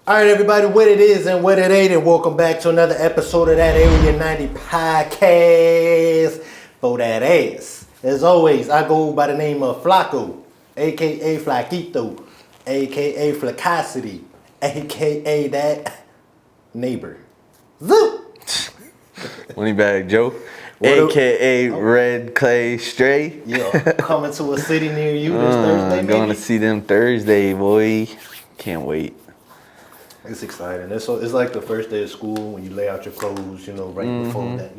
All right, everybody, what it is and what it ain't, and welcome back to another episode of that Area 90 Podcast for that ass. As always, I go by the name of Flaco, a.k.a. Flaquito, a.k.a. Flacacity, a.k.a. that neighbor. Zoop! Moneybag Joe, a.k.a. Red Clay Stray. Yeah, coming to a city near you this Thursday, maybe? Going to see them Thursday, boy. Can't wait. It's exciting. It's like the first day of school when you lay out your clothes, right before that,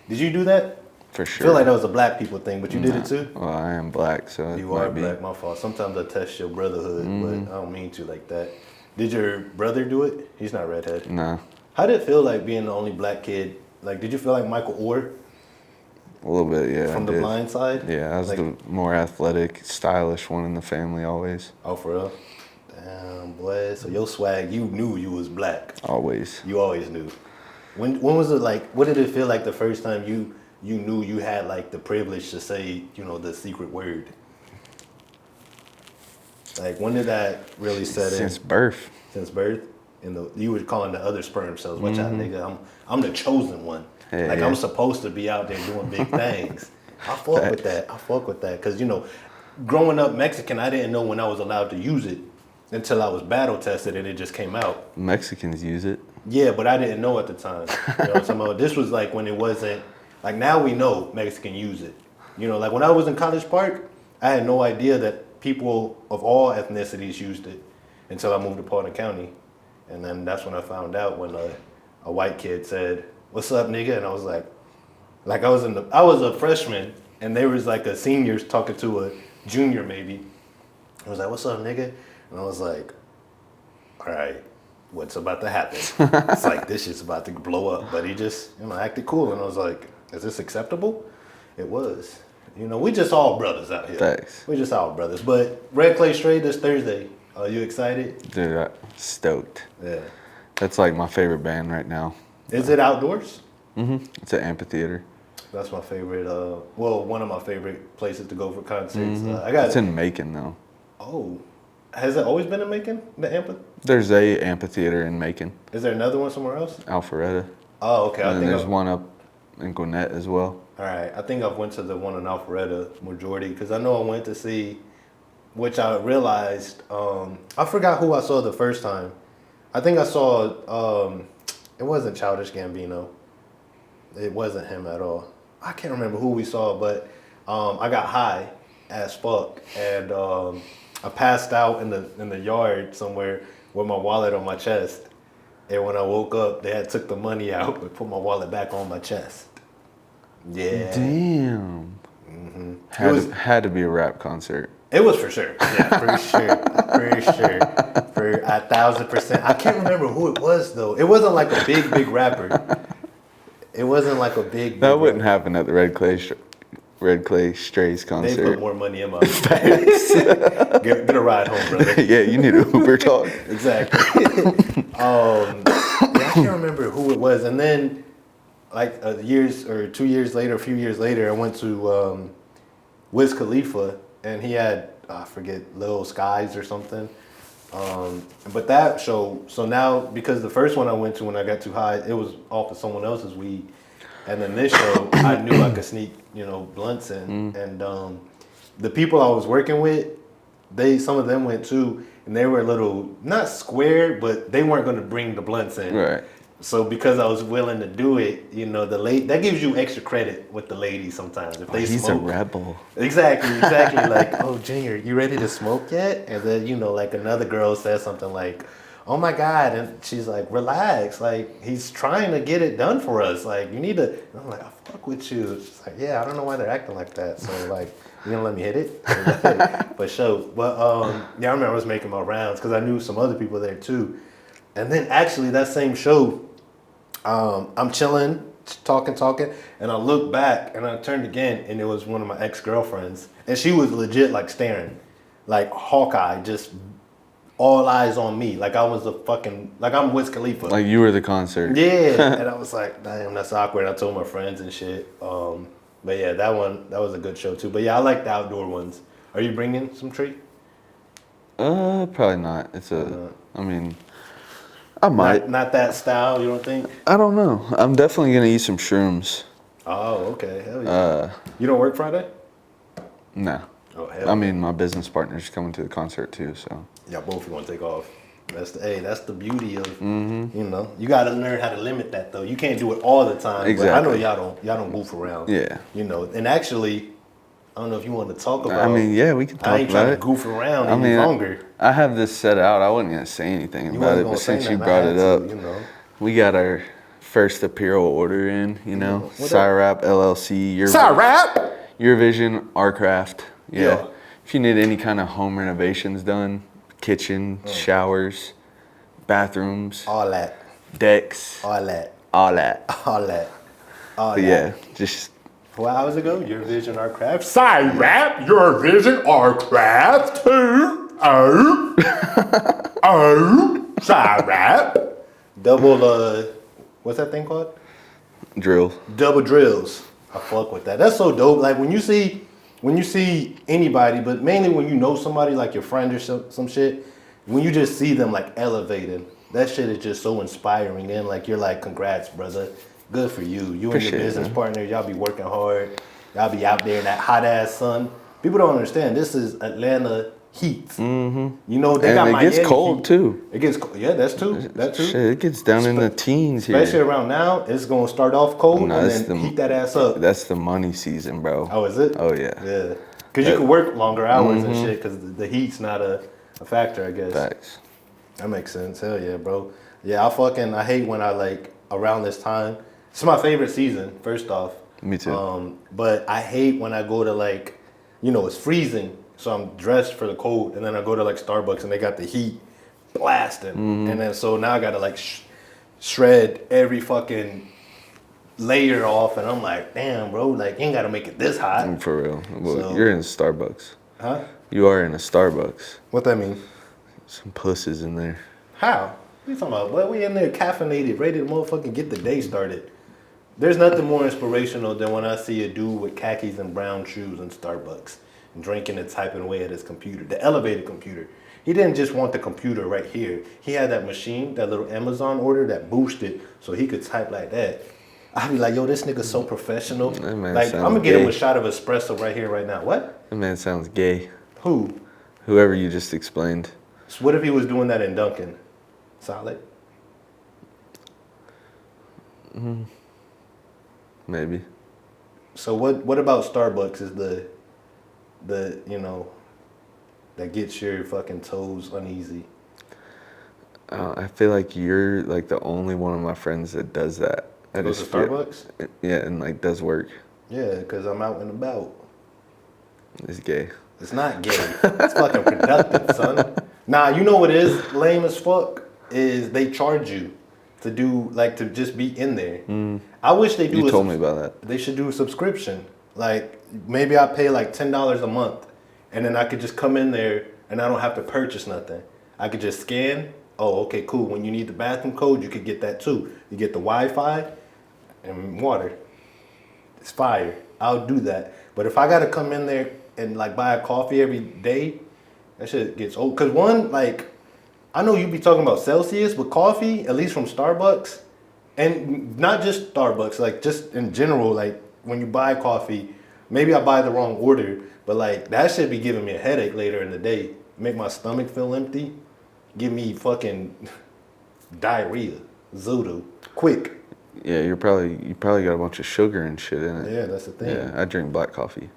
Did you do that? For I sure. feel like that was a black people thing, but you did it too? Well, I am black, so You are black, my fault. Sometimes I test your brotherhood, but I don't mean to like that. Did your brother do it? He's not redhead. No. How did it feel like being the only black kid? Like, did you feel like Michael Orr? A little bit, yeah. From The Blind Side? Yeah, I was the more athletic, stylish one in the family always. Oh, for real? Damn, boy. So your swag, you knew you was black. Always. You always knew. When was it like, what did it feel like the first time you knew you had like the privilege to say, the secret word? Like, when did that really set in? Since birth. Since birth? You were calling the other sperm cells, watch out, nigga. I'm the chosen one. Yeah, like, yeah. I'm supposed to be out there doing big things. I fuck with that. Because, growing up Mexican, I didn't know when I was allowed to use it until I was battle tested and it just came out. Mexicans use it. Yeah, but I didn't know at the time. You know what I'm talking about? This was like when it wasn't, like now we know Mexican use it. Like when I was in College Park, I had no idea that people of all ethnicities used it until I moved to Paulding County. And then that's when I found out when a white kid said, "What's up, nigga?" And I was like I was a freshman and there was like a senior talking to a junior maybe. I was like, "What's up, nigga?" And I was like, all right, what's about to happen? It's like, this shit's about to blow up. But he just, acted cool. And I was like, is this acceptable? It was. We just all brothers out here. Thanks. We just all brothers. But Red Clay Stray this Thursday. Are you excited? Dude, I'm stoked. Yeah. That's like my favorite band right now. Is it outdoors? Mm-hmm. It's an amphitheater. That's my favorite, one of my favorite places to go for concerts. Mm-hmm. It's in Macon, though. Oh. Has it always been in Macon, the amphitheater? There's a amphitheater in Macon. Is there another one somewhere else? Alpharetta. Oh, okay. And then there's one up in Gwinnett as well. All right. I think I've went to the one in Alpharetta majority because I know I went to see, which I realized, I forgot who I saw the first time. I think I saw, it wasn't Childish Gambino. It wasn't him at all. I can't remember who we saw, but I got high as fuck and I passed out in the yard somewhere with my wallet on my chest. And when I woke up, they had took the money out and put my wallet back on my chest. Yeah. Damn. Mm-hmm. Had to be a rap concert. It was for sure. Yeah, for sure. For sure. For 1,000%. I can't remember who it was, though. It wasn't like a big rapper. It wasn't like a big That wouldn't rapper. happen at the Red Clay Strays concert. They put more money in my bag. Get a ride home, brother. Yeah, you need an Uber talk. Exactly. I can't remember who it was. And then, like a few years later, I went to Wiz Khalifa, and he had, I forget, Little Skies or something. But that show, so now, because the first one I went to when I got too high, it was off of someone else's weed. And then this show, I knew I could sneak, blunts in. And the people I was working with, some of them went too, and they were a little, not square, but they weren't going to bring the blunts in. Right. So because I was willing to do it, that gives you extra credit with the ladies sometimes. If they He's smoke. a rebel. Exactly. Like, oh, Junior, you ready to smoke yet? And then, like another girl says something like, oh my God. And she's like, relax. Like, he's trying to get it done for us. Like, you need to. And I'm like, I fuck with you. She's like, yeah, I don't know why they're acting like that. So, like, you gonna let me hit it? For sure. But, yeah, I remember I was making my rounds because I knew some other people there too. And then actually that same show, I'm chilling, talking, and I look back and I turned again and it was one of my ex-girlfriends. And she was legit like staring, like Hawkeye, just all eyes on me. Like I was like I'm Wiz Khalifa. Like you were the concert. Yeah. And I was like, damn, that's awkward. I told my friends and shit. But yeah, that was a good show too. But yeah, I like the outdoor ones. Are you bringing some tree? Probably not. I mean, I might. Not that style, you don't think? I don't know. I'm definitely gonna eat some shrooms. Oh, okay. Hell yeah. You don't work Friday? No. Oh, hell. I mean, my business partner's coming to the concert too, so. Yeah, both you want to take off. That's the beauty of you know. You got to learn how to limit that though. You can't do it all the time. Exactly. But I know y'all don't goof around. Yeah. You know, and actually, I don't know if you want to talk about. I mean, yeah, we can talk about it. I ain't trying to goof around any longer. I have this set out. I wasn't gonna say anything about it, but since you brought it up, you know, we got our first apparel order in. You know, Sara LLC. Your Vision, our craft. Yeah. If you need any kind of home renovations done, kitchen, showers, bathrooms, all that, decks, all that. Yeah, just. 4 hours ago, Your Vision, Our Craft. Sirap, Your Vision, Our Craft. Sirap. Double, what's that thing called? Drill. Double drills. I fuck with that. That's so dope. Like when you see anybody, but mainly when you know somebody like your friend or some shit, when you just see them like elevated, that shit is just so inspiring. And like you're like, congrats, brother. Good for you. You and your business partner, y'all be working hard. Y'all be out there in that hot ass sun. People don't understand. This is Atlanta heat. Mm-hmm. You know they got Miami. It gets cold heat. Too. It gets cold. Yeah, that's too. That too. Shit, it gets down in the teens here. Especially around now, it's gonna start off cold and then heat that ass up. That's the money season, bro. Oh, is it? Oh yeah. Yeah. Because you can work longer hours and shit. Because the heat's not a factor, I guess. Facts. That makes sense. Hell yeah, bro. Yeah, I hate when I like around this time. It's my favorite season, first off. Me too. But I hate when I go to like, you know, it's freezing, so I'm dressed for the cold, and then I go to like Starbucks and they got the heat blasting, and then so now I gotta like shred every fucking layer off, and I'm like, damn, bro, like you ain't gotta make it this hot. For real. Well, you're in Starbucks. Huh? You are in a Starbucks. What that mean? Some pussies in there. How? What you talking about? Well, we in there caffeinated, ready to motherfucking get the day started. There's nothing more inspirational than when I see a dude with khakis and brown shoes in Starbucks and drinking and typing away at his computer, the elevated computer. He didn't just want the computer right here. He had that machine, that little Amazon order that boosted so he could type like that. I'd be like, yo, this nigga's so professional. Like, I'm gonna get him a shot of espresso right here, right now. What? That man sounds gay. Who? Whoever you just explained. So what if he was doing that in Dunkin'? Solid? Maybe. So what about Starbucks is the you know, that gets your fucking toes uneasy? I feel like you're like the only one of my friends that does that. Goes to Starbucks? Yeah, and like does work. Yeah, because I'm out and about. It's gay. It's not gay. It's fucking productive, son. Nah, you know what is lame as fuck? Is they charge you to do, like, to just be in there. I wish they do. You told me about that. They should do a subscription. Like, maybe I pay like $10 a month, and then I could just come in there and I don't have to purchase nothing. I could just scan. Oh, okay, cool. When you need the bathroom code, you could get that too. You get the Wi-Fi and water. It's fire. I'll do that. But if I gotta come in there and like buy a coffee every day, that shit gets old. Cause one, like, I know you be talking about Celsius, but coffee, at least from Starbucks, and not just Starbucks, like just in general, like when you buy coffee, maybe I buy the wrong order, but like that shit be giving me a headache later in the day. Make my stomach feel empty, give me fucking diarrhea, zoodoo, quick. Yeah, you probably got a bunch of sugar and shit in it. Yeah, that's the thing. Yeah, I drink black coffee.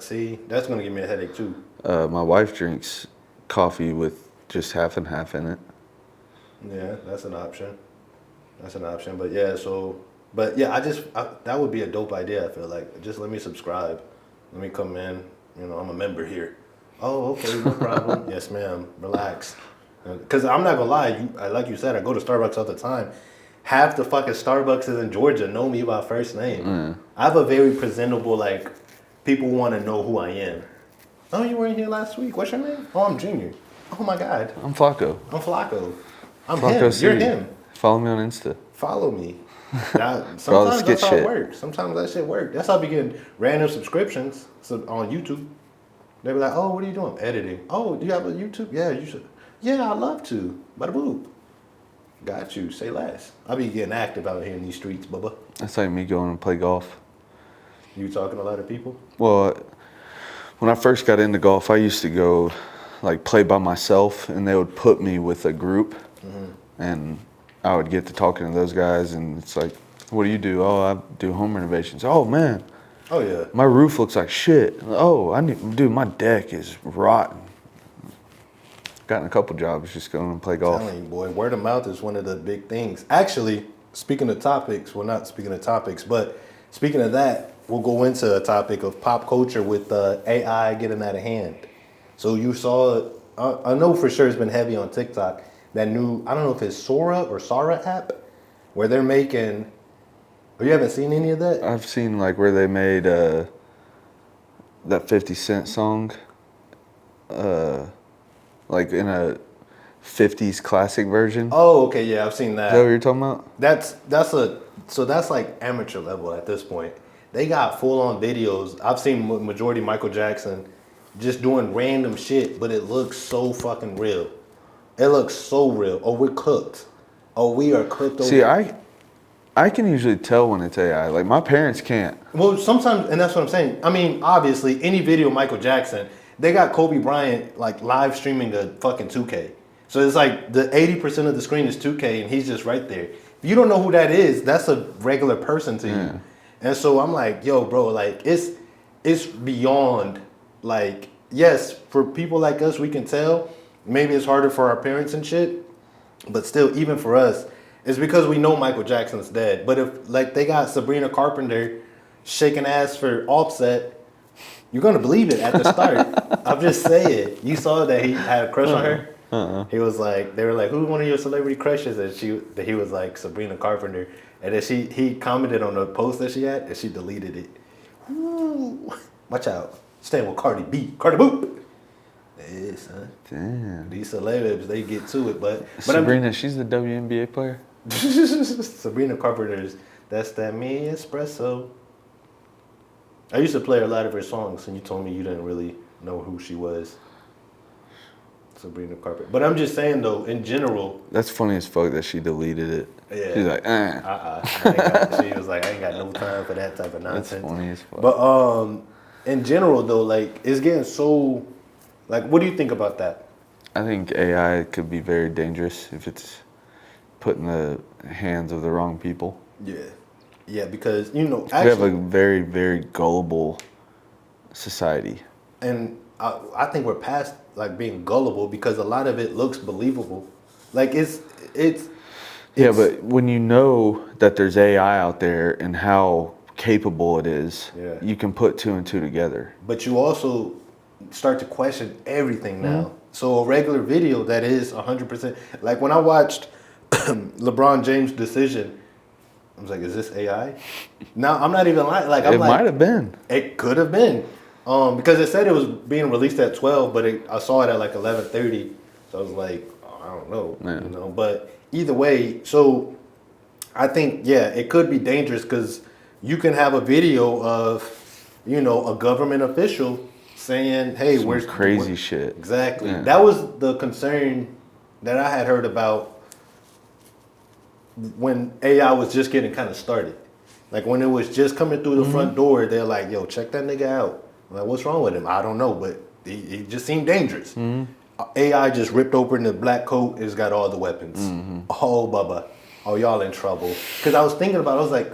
See, that's gonna give me a headache too. My wife drinks coffee with just half and half in it. Yeah, that's an option. But yeah, that would be a dope idea. I feel like just let me subscribe, let me come in. You know, I'm a member here. Oh, okay, no problem. Yes, ma'am. Relax. Because I'm not gonna lie, like you said, I go to Starbucks all the time. Half the fucking Starbucks in Georgia know me by first name. I have a very presentable, like, people want to know who I am. Oh, you were in here last week. What's your name? Oh, I'm Junior. Oh my God. I'm Flacco. I'm Flacco. I'm Flacco him. C. You're him. Follow me on Insta. Follow me. Sometimes that's how it works. Sometimes that shit works. That's how I be getting random subscriptions on YouTube. They be like, oh, what are you doing? Editing. Oh, do you have a YouTube? Yeah, you should. Yeah, I love to. Bada boop. Got you. Say less. I be getting active out here in these streets, Bubba. That's like me going and play golf. You talking to a lot of people? Well, when I first got into golf, I used to go like play by myself, and they would put me with a group, and I would get to talking to those guys, and it's like, what do you do? Oh, I do home renovations. Oh man. Oh yeah. My roof looks like shit. Oh, dude, my deck is rotten. Gotten a couple jobs just going and play golf. I'm telling you, boy, word of mouth is one of the big things. Actually, speaking of topics, well, not speaking of topics, but speaking of that, we'll go into a topic of pop culture with AI getting out of hand. So you saw, I know for sure it's been heavy on TikTok, that new, I don't know if it's Sara app, where they're making, you haven't seen any of that? I've seen like where they made that 50 Cent song, like in a 50s classic version. Oh, okay, yeah, I've seen that. Is that what you're talking about? That's like amateur level at this point. They got full on videos. I've seen majority Michael Jackson just doing random shit, but it looks so fucking real. It looks so real. Oh, we're cooked. Oh, we are cooked over. See, I can usually tell when it's AI. Like my parents can't. Well, sometimes, and that's what I'm saying. I mean, obviously, any video of Michael Jackson, they got Kobe Bryant like live streaming the fucking 2K. So it's like the 80% of the screen is 2K, and he's just right there. If you don't know who that is, that's a regular person to you. And so I'm like, yo, bro, like it's beyond, like, yes, for people like us, we can tell. Maybe it's harder for our parents and shit, but still, even for us, it's because we know Michael Jackson's dead. But if like they got Sabrina Carpenter shaking ass for Offset, you're gonna believe it at the start. I'm just saying. You saw that he had a crush on her. He was like, they were like, who's one of your celebrity crushes? And he was like Sabrina Carpenter. And then he commented on the post that she had, and she deleted it. Ooh, watch out. Staying with Cardi B. Cardi Boop. Yeah, son. Damn. These celebs, they get to it, but Sabrina, she's the WNBA player. Sabrina Carpenter's That's That Me Espresso. I used to play a lot of her songs, and you told me you didn't really know who she was. Sabrina Carpenter. But I'm just saying, though, in general. That's funny as fuck that she deleted it. Yeah. She's like, She was like, I ain't got no time for that type of nonsense. That's funny as fuck. But in general, though, like, it's getting so. Like, what do you think about that? I think AI could be very dangerous if it's put in the hands of the wrong people. Yeah. Yeah, because, actually. We have a very, very gullible society. And I think we're past, like, being gullible because a lot of it looks believable. Like, it's yeah, but when you know that there's AI out there and how capable it is, you can put two and two together. But you also start to question everything now. So a regular video that is 100%, like when I watched LeBron James' decision, I was like, is this AI? Now, I'm not even lying. Like, it might have been. It could have been. Because it said it was being released at 12, but I saw it at like 11:30. So I was like, oh, I don't know, But either way, so I think, it could be dangerous because you can have a video of, a government official saying, hey, where's crazy shit. Exactly. Yeah. That was the concern that I had heard about when AI was just getting kind of started. Like when it was just coming through the front door, they're like, yo, check that nigga out. I'm like, what's wrong with him? I don't know, but he just seemed dangerous. AI just ripped open the black coat. It's got all the weapons. Oh, Bubba. Oh, y'all in trouble. Because I was thinking about it. I was like,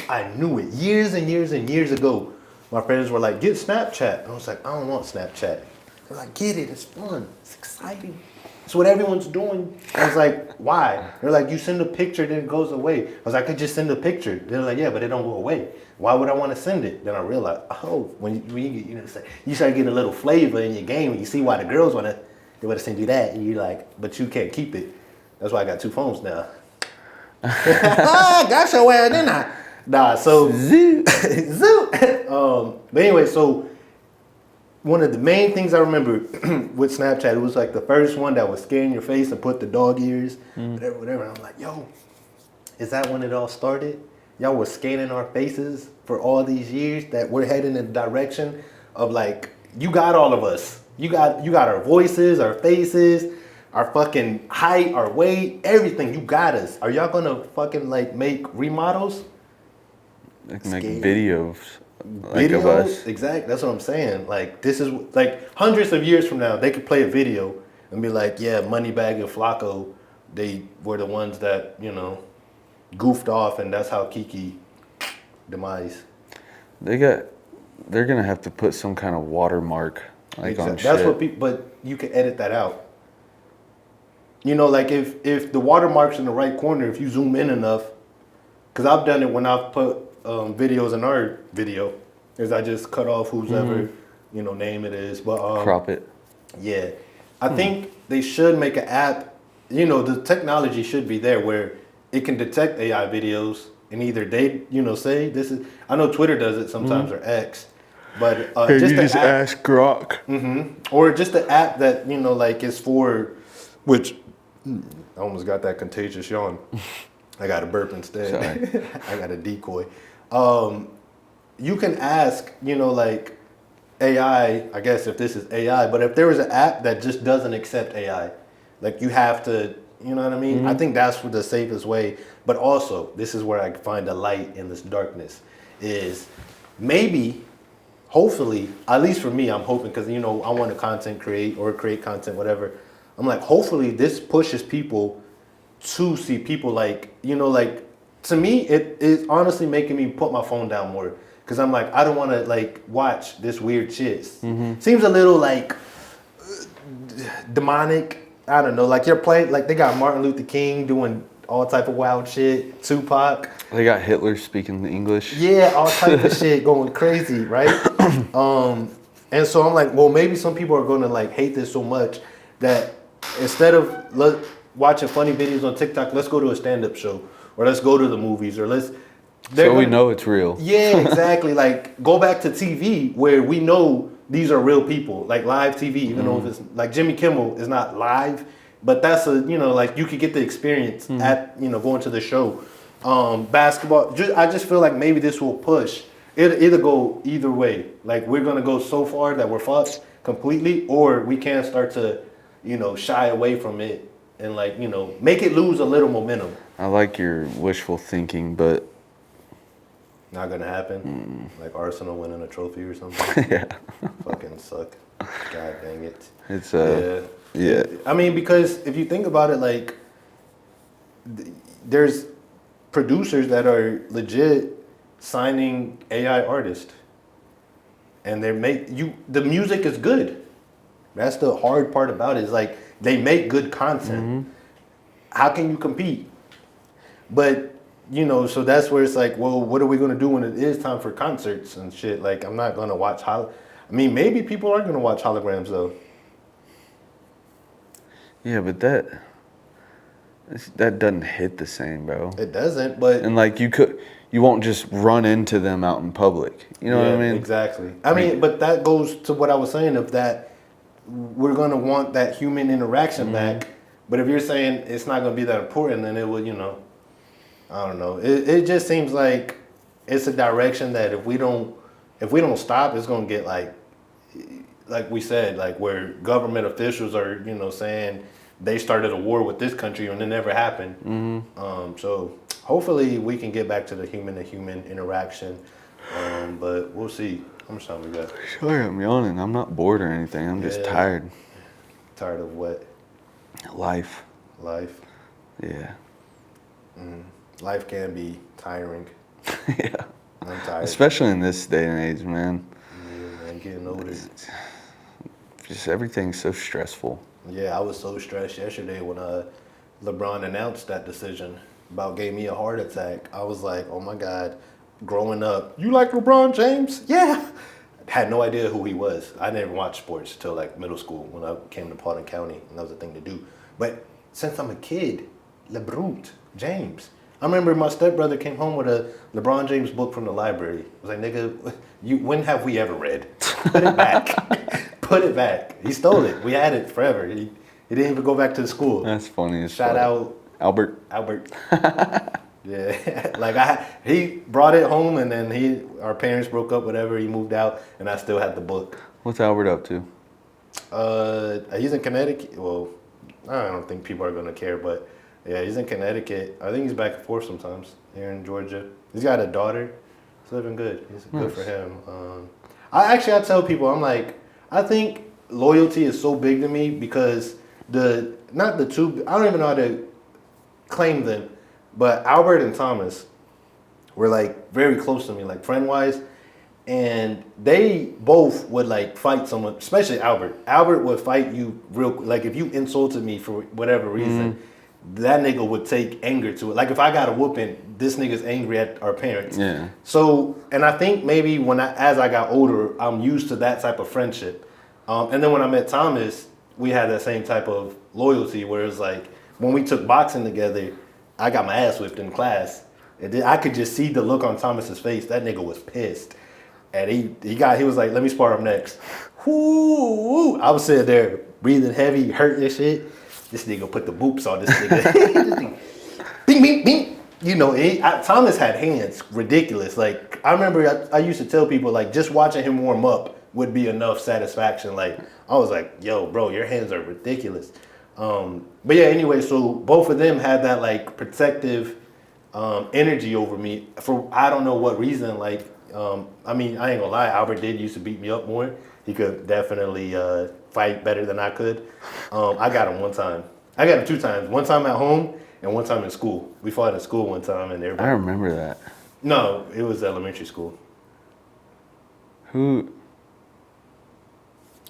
I knew it. Years and years and years ago, my friends were like, get Snapchat. And I was like, I don't want Snapchat. They're like, get it. It's fun. It's exciting. It's what everyone's doing. I was like, why? They're like, you send a picture, then it goes away. I was like, I could just send a picture. They're like, yeah, but it don't go away. Why would I want to send it? Then I realized, when you start getting a little flavor in your game, and you see why the girls want to send you that, and you're like, but you can't keep it. That's why I got two phones now. Got your ass, didn't I? Nah, so zoo. But anyway, so one of the main things I remember with Snapchat, it was like the first one that was scan your face and put the dog ears, whatever. And I'm like, yo, is that when it all started? Y'all were scanning our faces for all these years that we're heading in the direction of like, you got all of us. You got our voices, our faces, our fucking height, our weight, everything. You got us. Are y'all gonna fucking like make remodels? Like make videos of us. Exactly. That's what I'm saying. Like this is like hundreds of years from now, they could play a video and be like, yeah, Moneybag and Flacco, they were the ones that goofed off, and that's how Kiki demise. They're gonna have to put some kind of watermark on shit. That's what people. But you can edit that out. Like if the watermark's in the right corner, if you zoom in enough, because I've done it when I've put videos in our video, is I just cut off whoever name it is, but crop it. Yeah, I think they should make an app. The technology should be there where it can detect AI videos and either they say this is. I know Twitter does it sometimes or X, but just ask Grok. Or just the app that like is for which. I almost got that contagious yawn. I got a burp instead. Sorry. I got a decoy. You can ask, like AI, I guess if this is AI, but if there was an app that just doesn't accept AI, like you have to, you know what I mean? I think that's the safest way. But also, this is where I find a light in this darkness, is maybe, hopefully, at least for me, I'm hoping, because, I want to create content, whatever. I'm like, hopefully this pushes people to see people like, like, to me, it is honestly making me put my phone down more. Because I'm like, I don't want to, like, watch this weird shit. Seems a little, like, demonic. I don't know. Like, you're playing, like, they got Martin Luther King doing all type of wild shit. Tupac. They got Hitler speaking English. Yeah, all type of shit going crazy, right? And so I'm like, well, maybe some people are going to, like, hate this so much that instead of watching funny videos on TikTok, let's go to a stand-up show, or let's go to the movies, or we know it's real. Yeah, exactly. Like, go back to TV where we know these are real people, like live TV, even though if it's like Jimmy Kimmel is not live, but that's like you could get the experience at going to the show. Basketball, I just feel like maybe this will push. It'll go either way. Like, we're gonna go so far that we're fucked completely, or we can start to shy away from it and like, make it lose a little momentum. I like your wishful thinking, but not gonna happen. Like Arsenal winning a trophy or something. Yeah. Fucking suck. God dang it. It's yeah. I mean, because if you think about it, like, there's producers that are legit signing AI artists, and the music is good. That's the hard part about it, is like they make good content. How can you compete? But so that's where it's like, well, what are we gonna do when it is time for concerts and shit? Like, I'm not gonna watch maybe people are gonna watch holograms though. Yeah, but that doesn't hit the same, bro. It doesn't, but and like you won't just run into them out in public. You know what I mean? Exactly. I mean, but that goes to what I was saying of that. We're gonna want that human interaction back, but if you're saying it's not gonna be that important, then it would, I don't know. It just seems like it's a direction that if we don't stop, it's gonna get like we said, like where government officials are, saying they started a war with this country and it never happened. So hopefully we can get back to the human interaction, but we'll see. How much time we got? Sorry, I'm yawning. I'm not bored or anything. I'm just tired. Tired of what? Life. Yeah. Life can be tiring. Yeah. I'm tired. Especially in this day and age, man. Yeah, man, getting older. Just everything's so stressful. Yeah, I was so stressed yesterday when LeBron announced that decision about gave me a heart attack. I was like, oh my God. Growing up, you like LeBron James? Yeah. Had no idea who he was. I never watched sports till like middle school when I came to Paulding County, and that was the thing to do. But since I'm a kid, LeBron James. I remember my stepbrother came home with a LeBron James book from the library. I was like, nigga, when have we ever read? Put it back. Put it back. He stole it. We had it forever. He didn't even go back to the school. That's funny. Shout out Albert. Yeah, like he brought it home, and then our parents broke up, whatever. He moved out, and I still had the book. What's Albert up to? He's in Connecticut. Well, I don't think people are gonna care, but yeah, he's in Connecticut. I think he's back and forth sometimes here in Georgia. He's got a daughter. He's living good. He's good for him. I tell people, I'm like, I think loyalty is so big to me because I don't even know how to claim them, but Albert and Thomas were like very close to me, like friend wise. And they both would like fight someone, especially Albert. Albert would fight you like if you insulted me for whatever reason, that nigga would take anger to it. Like if I got a whooping, this nigga's angry at our parents. Yeah. So, and I think maybe as I got older, I'm used to that type of friendship. And then when I met Thomas, we had that same type of loyalty where it's like when we took boxing together, I got my ass whipped in class. And then I could just see the look on Thomas's face. That nigga was pissed. And he was like, let me spar him next. Whoo! I was sitting there breathing heavy, hurting and shit. This nigga put the boops on this nigga. Bing, bing, bing. You know, Thomas had hands ridiculous. Like, I remember I used to tell people, like, just watching him warm up would be enough satisfaction. Like, I was like, yo, bro, your hands are ridiculous. But yeah, anyway, so both of them had that, like, protective energy over me for I don't know what reason. Like, I mean, I ain't gonna lie, Albert did used to beat me up more. He could definitely fight better than I could. I got him one time. I got him 2 times. One time at home and one time in school. We fought at school one time and everybody. I remember that. No, it was elementary school. Who?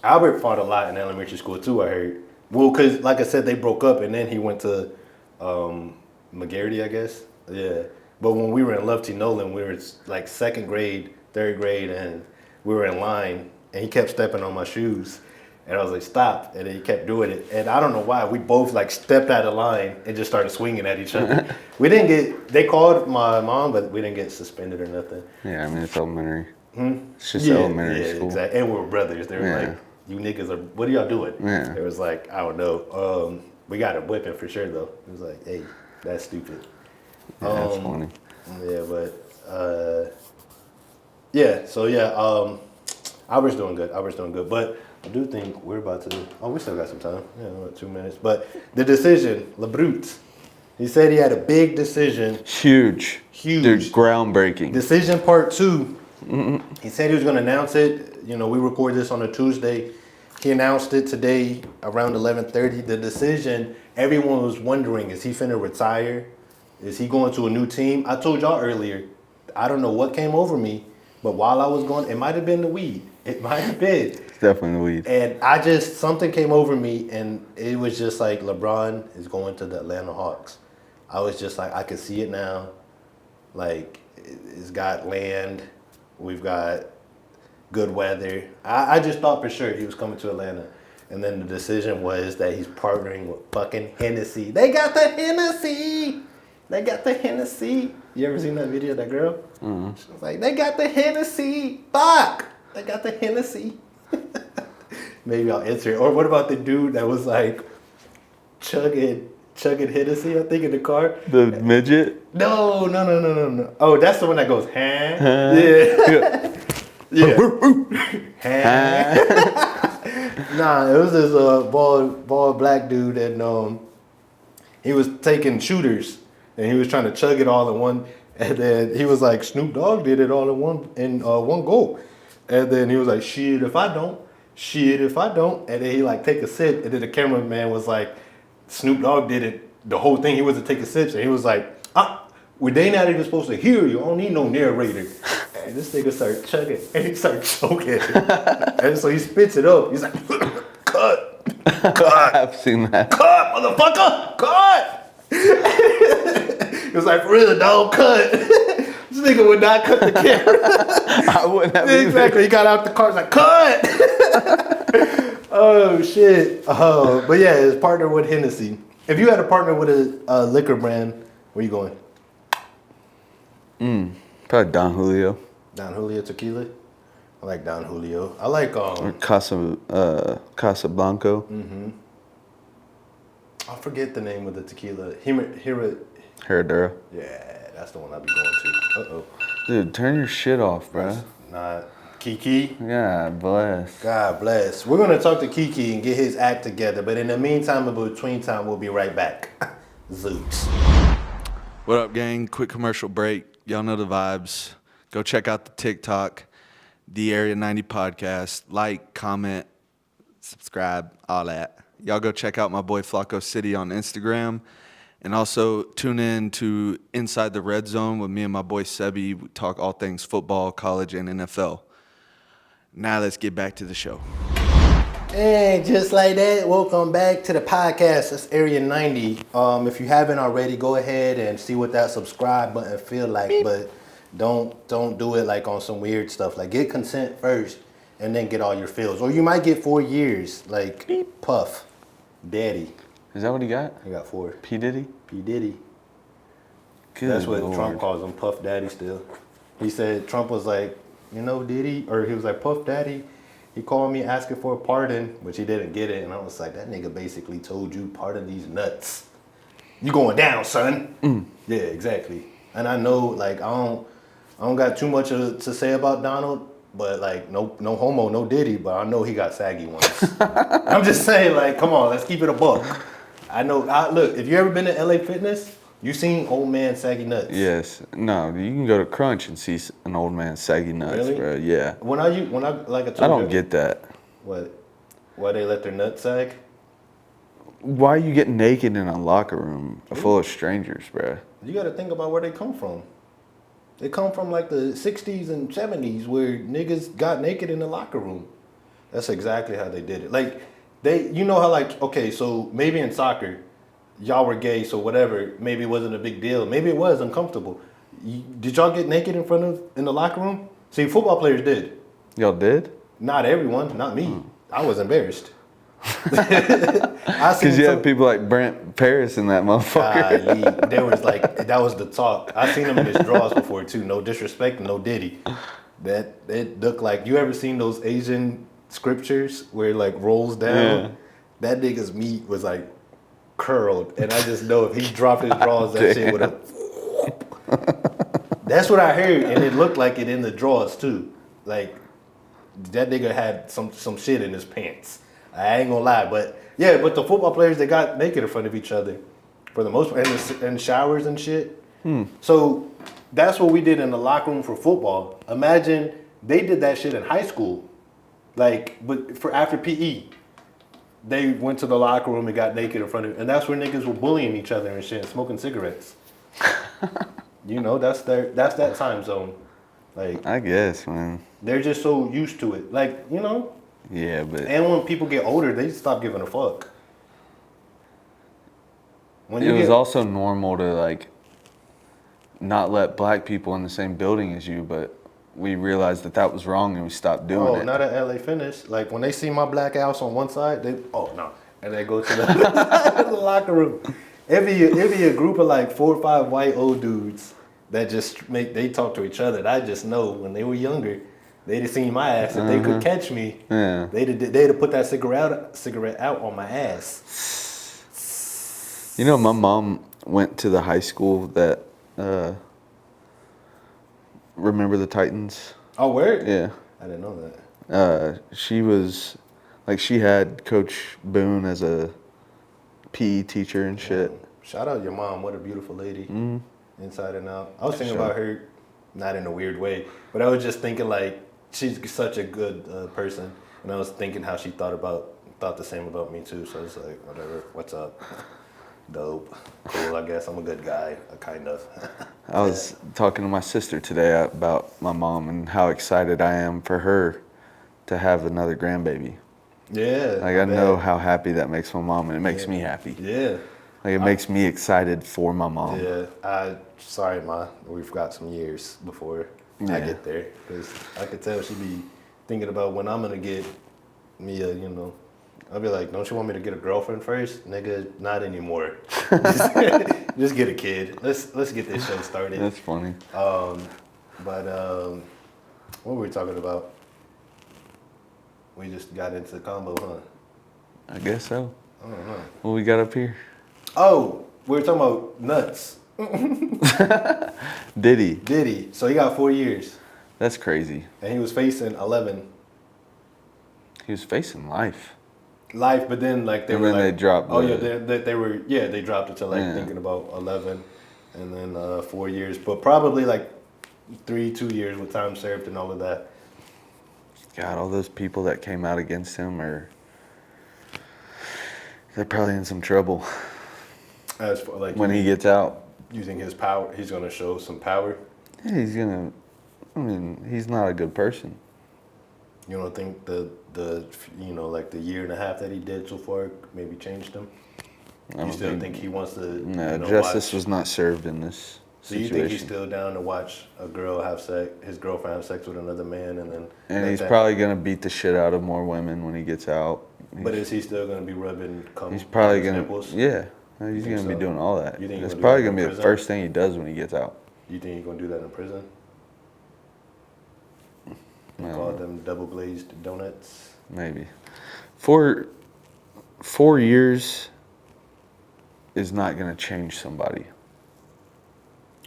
Albert fought a lot in elementary school too, I heard. Well, because like I said, they broke up and then he went to McGarity, I guess. Yeah. But when we were in Love T. Nolan, we were like 2nd grade, 3rd grade, and we were in line, and he kept stepping on my shoes. And I was like, stop. And then he kept doing it. And I don't know why. We both like stepped out of line and just started swinging at each other. They called my mom, but we didn't get suspended or nothing. Yeah, I mean, it's elementary. It's just elementary school. Exactly. And we were brothers. They were like, you niggas what are y'all doing? Yeah. It was like, I don't know. We got a whipping for sure, though. It was like, hey, that's stupid. Yeah, that's funny. Yeah, but Albert's doing good. But I do think we're about to. Oh, we still got some time. Yeah, about 2 minutes. But the decision, LeBrute. He said he had a big decision. Huge. They're groundbreaking. Decision part 2. He said he was going to announce it. You know, we record this on a Tuesday. He announced it today around 11:30. The decision. Everyone was wondering: is he finna retire? Is he going to a new team? I told y'all earlier, I don't know what came over me, but while I was going, it might have been the weed. It might have been. It's definitely the weed. And something came over me, and it was just like, LeBron is going to the Atlanta Hawks. I was just like, I can see it now. Like, it's got land. We've got good weather. I just thought for sure he was coming to Atlanta. And then the decision was that he's partnering with fucking Hennessy. They got the Hennessy! They got the Hennessy. You ever seen that video of that girl? Mm-hmm. She was like, they got the Hennessy. Fuck! They got the Hennessy. Maybe I'll answer it. Or what about the dude that was like chugging Hennessy, I think, in the car? The midget? No. Oh, that's the one that goes, huh? Yeah. Nah, it was this bald black dude, and he was taking shooters. And he was trying to chug it all in one, and then he was like, Snoop Dogg did it all in one go. And then he was like, shit if I don't. And then he like take a sip, and then the cameraman was like, Snoop Dogg did it, the whole thing, he wasn't taking sips, and he was like, well, they not even supposed to hear you, I don't need no narrator. And this nigga started chugging, and he started choking. And so he spits it up, he's like, cut. I've seen that. Cut, motherfucker, cut. It was like, for real, dog, cut. This nigga would not cut the camera. I wouldn't have Exactly. He got out the car, was like, cut. Oh, shit. But yeah, his partner with Hennessy. If you had a partner with a liquor brand, where you going? Probably Don Julio. Don Julio tequila? I like Don Julio. I like or Casablanco. Mm-hmm. I forget the name of the tequila. Herradura. Yeah, that's the one I'd be going to. Uh-oh. Dude, turn your shit off, bro. Not. Kiki. God bless. God bless. We're going to talk to Kiki and get his act together. But in the meantime, in between time, we'll be right back. Zooks. What up, gang? Quick commercial break. Y'all know the vibes. Go check out the TikTok, the Area90 Podcast. Like, comment, subscribe, all that. Y'all go check out my boy Flacco City on Instagram. And also tune in to Inside the Red Zone with me and my boy Sebi. We talk all things football, college, and NFL. Now let's get back to the show. And just like that, welcome back to the podcast. That's Area 90. If you haven't already, go ahead and see what that subscribe button feel like. Beep. But don't do it like on some weird stuff. Like get consent first and then get all your feels. Or you might get 4 years like Beep. Puff Daddy. Is that what he got? He got 4. P. Diddy? P. Diddy. Good That's what Lord. Trump calls him, Puff Daddy still. He said Trump was like, you know, Diddy, or he was like, Puff Daddy. He called me asking for a pardon, which he didn't get it. And I was like, that nigga basically told you, pardon these nuts. You going down, son. Yeah, exactly. And I know, like, I don't got too much to say about Donald, but like, no homo, no Diddy, but I know he got saggy ones. I'm just saying, like, come on, let's keep it a buck. I know, look, if you ever been to LA Fitness, you seen old man saggy nuts? Yes. No, you can go to Crunch and see an old man saggy nuts, Really? bro. Yeah. When I don't get that. What? Why they let their nuts sag? Why you get naked in a locker room full of strangers, bro? You got to think about where they come from. They come from like the 60s and 70s where niggas got naked in the locker room. That's exactly how they did it. Like, you know how like, okay, so maybe in soccer, y'all were gay, so whatever, maybe it wasn't a big deal. Maybe it was uncomfortable. Did y'all get naked in the locker room? See, football players did. Y'all did? Not everyone, not me. I was embarrassed. Because you had people like Brent Paris in that motherfucker. There was like, that was the talk. I seen him in his drawers before too. No disrespect, no Diddy. That it looked like, you ever seen those Asian scriptures where it like rolls down? Yeah. That nigga's meat was like curled, and I just know if he dropped his drawers, that shit would have. That's what I heard, and it looked like it in the drawers too. Like that nigga had some shit in his pants. I ain't gonna lie, but yeah, but the football players, they got naked in front of each other for the most part, and showers and shit. So that's what we did in the locker room for football. Imagine they did that shit in high school, like, but for after PE. They went to the locker room and got naked in front of, and that's where niggas were bullying each other and shit, smoking cigarettes. You know, that's that time zone. Like, I guess, man. They're just so used to it. Like, you know? Yeah, but. And when people get older, they stop giving a fuck. It was also normal to, like, not let black people in the same building as you, but we realized that was wrong and we stopped doing it. Oh, not at LA Fitness. Like, when they see my black house on one side, no. And they go to the locker room. It'd be a group of like 4 or 5 white old dudes that they talk to each other. And I just know when they were younger, they'd have seen my ass. If they could catch me, they'd have put that cigarette out on my ass. You know, my mom went to the high school that, remember the Titans? Oh, word? Yeah. I didn't know that. She was, like, she had Coach Boone as a PE teacher and shit. Shout out your mom. What a beautiful lady. Inside and out. I was thinking about her, not in a weird way, but I was just thinking, like, she's such a good person. And I was thinking how she thought the same about me, too. So it's like, whatever. What's up? Dope. Cool, I guess. I'm a good guy, kind of. I was talking to my sister today about my mom and how excited I am for her to have another grandbaby. Yeah. Like, I know how happy that makes my mom, and it makes me happy. Yeah. Like, it makes me excited for my mom. Yeah. Sorry, Ma. We've got some years before I get there. Because I could tell she'd be thinking about when I'm going to get me a, I'll be like, don't you want me to get a girlfriend first? Nigga, not anymore. Just get a kid. Let's get this show started. That's funny. What were we talking about? We just got into the combo, huh? I guess so. I don't know. What we got up here? Oh, we were talking about nuts. Diddy. Diddy. So he got 4 years. That's crazy. And he was facing 11. He was facing life. But then like they dropped. They dropped it to like thinking about 11, and then 4 years, but probably like 2 years with time served and all of that. God, all those people that came out against him they're probably in some trouble. As for like when he gets out, using his power, he's gonna show some power. Yeah, he's not a good person. You don't think the like the year and a half that he did so far maybe changed him? You still think he wants to? No, justice was not served in this situation. You think he's still down to watch a girl his girlfriend have sex with another man, and then? And he's probably gonna beat the shit out of more women when he gets out. But is he still gonna be rubbing? He's probably gonna. Nipples? Yeah, he's gonna be doing all that. That's probably gonna be the first thing he does when he gets out. You think he's gonna do that in prison? Call them double glazed donuts. Maybe. 4 years is not gonna change somebody.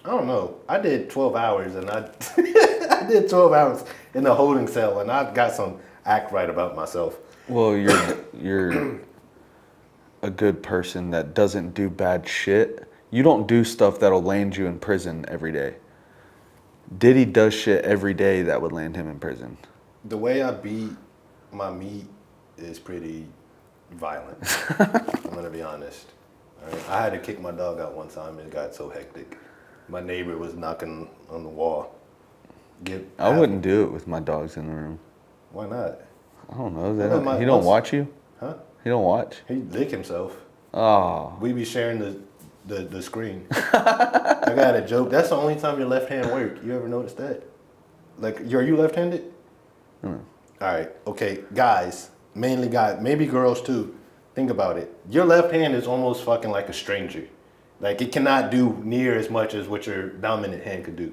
I don't know. I did 12 hours and I did 12 hours in the holding cell and I got some act right about myself. Well, you're a good person that doesn't do bad shit. You don't do stuff that'll land you in prison every day. Diddy does shit every day that would land him in prison. The way I beat my meat is pretty violent. I'm gonna be honest. Right? I had to kick my dog out one time. It got so hectic. My neighbor was knocking on the wall. I wouldn't do it with my dogs in the room. Why not? I don't know. He don't watch you? Huh? He don't watch? He lick himself. Oh. We be sharing the screen. I got a joke. That's the only time your left hand work. You ever noticed that? Like, are you left-handed? All right. Okay, guys, mainly guys, maybe girls too. Think about it. Your left hand is almost fucking like a stranger. Like, it cannot do near as much as what your dominant hand could do.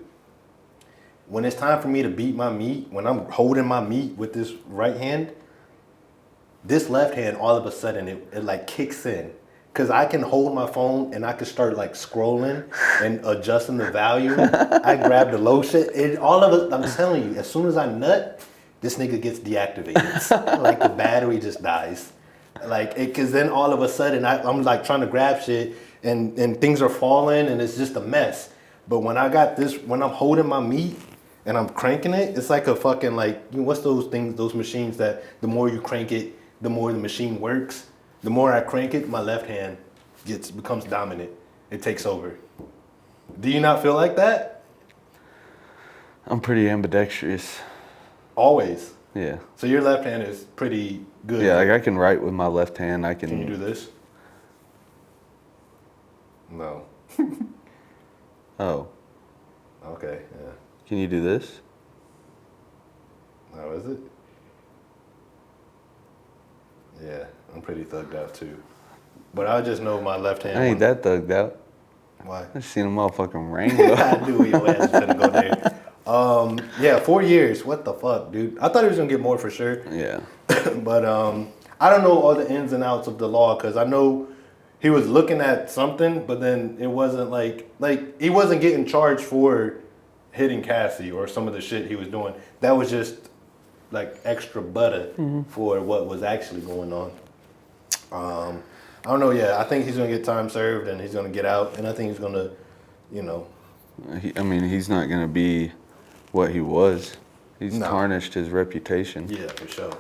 When it's time for me to beat my meat, when I'm holding my meat with this right hand, this left hand, all of a sudden, it like kicks in. Because I can hold my phone and I can start like scrolling and adjusting the volume. I grab the low shit. All of it, I'm telling you, as soon as I nut, this nigga gets deactivated. Like the battery just dies. Like, because then all of a sudden I'm like trying to grab shit and things are falling and it's just a mess. But when I got this, when I'm holding my meat and I'm cranking it, it's like a fucking like, what's those things, those machines that the more you crank it, the more the machine works. The more I crank it, my left hand becomes dominant. It takes over. Do you not feel like that? I'm pretty ambidextrous. Always? Yeah. So your left hand is pretty good? Yeah, like I can write with my left hand. Can you do this? No. Oh. Okay, yeah. Can you do this? How is it? Yeah, I'm pretty thugged out too. But I just know my left hand. I ain't that thugged out. Why? I seen a motherfucking rainbow. I knew your ass was gonna go there. Yeah, 4 years. What the fuck, dude? I thought he was gonna get more for sure. Yeah. But I don't know all the ins and outs of the law because I know he was looking at something, but then it wasn't like he wasn't getting charged for hitting Cassie or some of the shit he was doing. That was just like extra butter for what was actually going on. I don't know. Yeah, I think he's gonna get time served and he's gonna get out, and I think he's gonna, he's not gonna be what he was. He's tarnished his reputation. Yeah, for sure.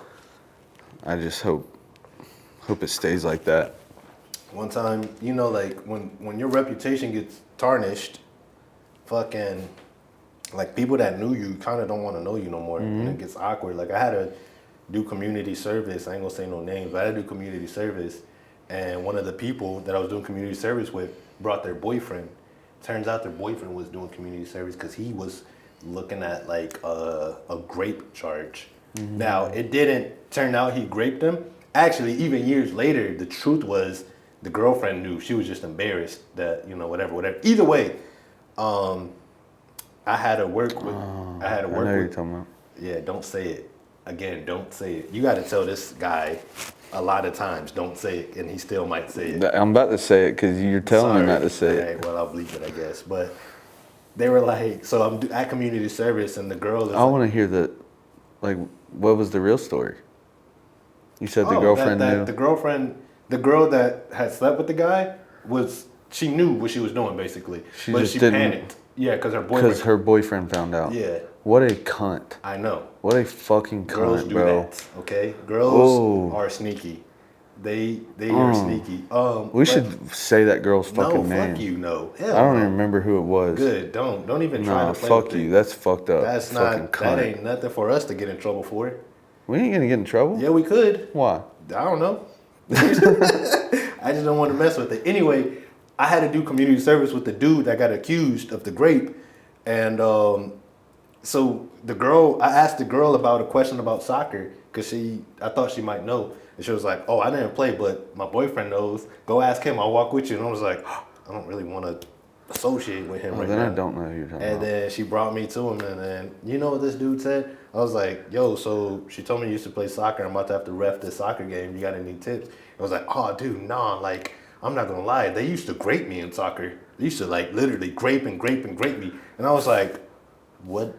I just hope it stays like that. One time, like when your reputation gets tarnished, fucking, like people that knew you kind of don't want to know you no more, and it gets awkward. Like I had to do community service. I ain't gonna say no names, but I had to do community service, and one of the people that I was doing community service with brought their boyfriend. Turns out their boyfriend was doing community service because he was looking at like a grape charge. Now it didn't turn out he raped him. Actually, even years later, the truth was the girlfriend knew. She was just embarrassed that whatever. Either way, I had to work with. I had to work I know with. you're talking about. Yeah, don't say it. Again, don't say it. You got to tell this guy a lot of times, don't say it, and he still might say it. I'm about to say it because you're telling me not to say it. Well, I'll bleep it, I guess. But They were like, so I'm at community service, and the girl is I want to hear what was the real story? You said the girlfriend knew? The girl that had slept with the guy, she knew what she was doing, basically. But she panicked. Yeah, because her boyfriend found out. Yeah. What a cunt. I know. What a fucking cunt, Girls do bro. that, okay? Girls are sneaky. They are sneaky. We should say that girl's fucking name. No, fuck you, no. Hell I don't even remember who it was. Good, don't even try to play fuck with you. it. That's fucked up. That's not, that ain't nothing for us to get in trouble for. We ain't gonna get in trouble? Yeah, we could. Why? I don't know. I just don't want to mess with it. Anyway, I had to do community service with the dude that got accused of the grape. And so I asked the girl about a question about soccer because I thought she might know. And she was like, oh, I didn't play, but my boyfriend knows. Go ask him. I'll walk with you. And I was like, oh, I don't really want to associate with him right now. I don't know who you're talking about. And then she brought me to him. And then, you know what this dude said? I was like, yo, so she told me you used to play soccer. I'm about to have to ref this soccer game. You got any tips? I was like, oh, dude, nah. Like, I'm not going to lie. They used to grape me in soccer. They used to, like, literally grape me. And I was like, what